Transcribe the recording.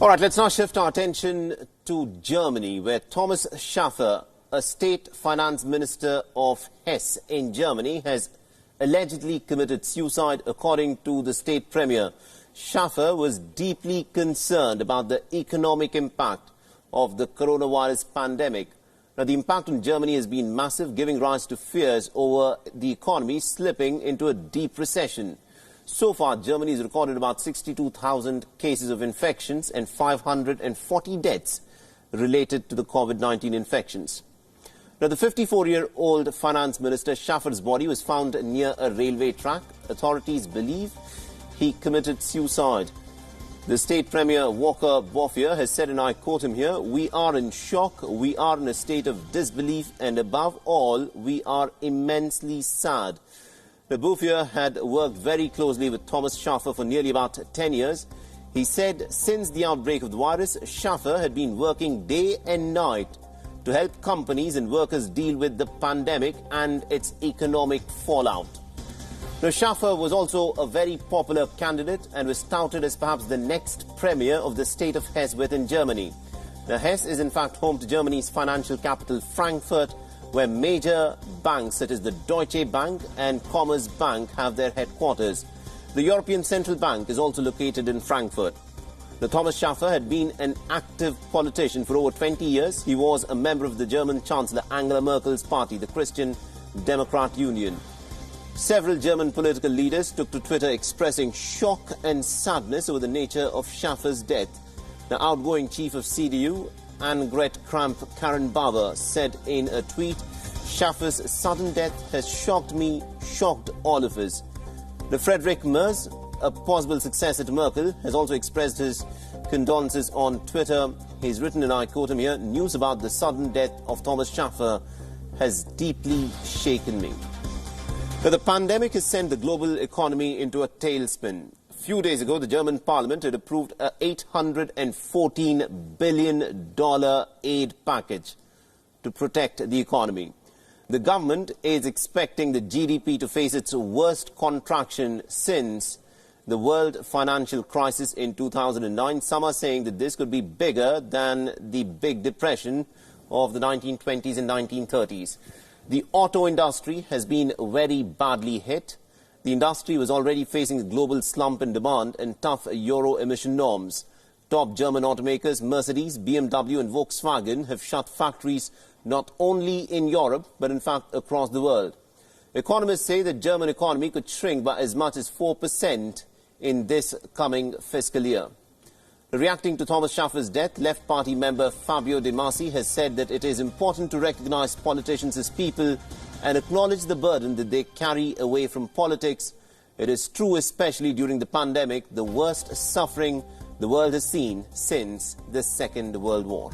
All right, let's now shift our attention to Germany, where Thomas Schaffer, a state finance minister of Hesse in Germany, has allegedly committed suicide, according to the state premier. Schaffer was deeply concerned about the economic impact of the coronavirus pandemic. Now, the impact on Germany has been massive, giving rise to fears over the economy slipping into a deep recession. So far, Germany has recorded about 62,000 cases of infections and 540 deaths related to the COVID-19 infections. Now, the 54-year-old finance minister Schaffer's body was found near a railway track. Authorities believe he committed suicide. The state premier Walker Bouffier has said, and I quote him here, "We are in shock, we are in a state of disbelief, and above all, we are immensely sad." The Bouffier had worked very closely with Thomas Schaffer for nearly about 10 years. He said since the outbreak of the virus, Schaffer had been working day and night to help companies and workers deal with the pandemic and its economic fallout. Now, Schaffer was also a very popular candidate and was touted as perhaps the next premier of the state of Hesse within Germany. Now, Hesse is in fact home to Germany's financial capital Frankfurt, where major banks such as the Deutsche Bank and Commerzbank have their headquarters. The European Central Bank is also located in Frankfurt. Now, Thomas Schaffer had been an active politician for over 20 years. He was a member of the German Chancellor Angela Merkel's party, the Christian Democrat Union. Several German political leaders took to Twitter expressing shock and sadness over the nature of Schaffer's death. The outgoing chief of CDU, Annegret Kramp-Karrenbauer, said in a tweet, "Schaffer's sudden death has shocked me, shocked all of us." The Friedrich Merz, a possible successor to Merkel, has also expressed his condolences on Twitter. He's written, and I quote him here, "News about the sudden death of Thomas Schaffer has deeply shaken me." Now, the pandemic has sent the global economy into a tailspin. A few days ago, the German parliament had approved a $814 billion aid package to protect the economy. The government is expecting the GDP to face its worst contraction since the world financial crisis in 2009. Some are saying that this could be bigger than the Big Depression of the 1920s and 1930s. The auto industry has been very badly hit. The industry was already facing a global slump in demand and tough Euro emission norms. Top German automakers Mercedes, BMW and Volkswagen have shut factories not only in Europe, but in fact across the world. Economists say the German economy could shrink by as much as 4% in this coming fiscal year. Reacting to Thomas Schaffer's death, Left Party member Fabio De Masi has said that it is important to recognize politicians as people and acknowledge the burden that they carry away from politics. It is true, especially during the pandemic, the worst suffering the world has seen since the Second World War.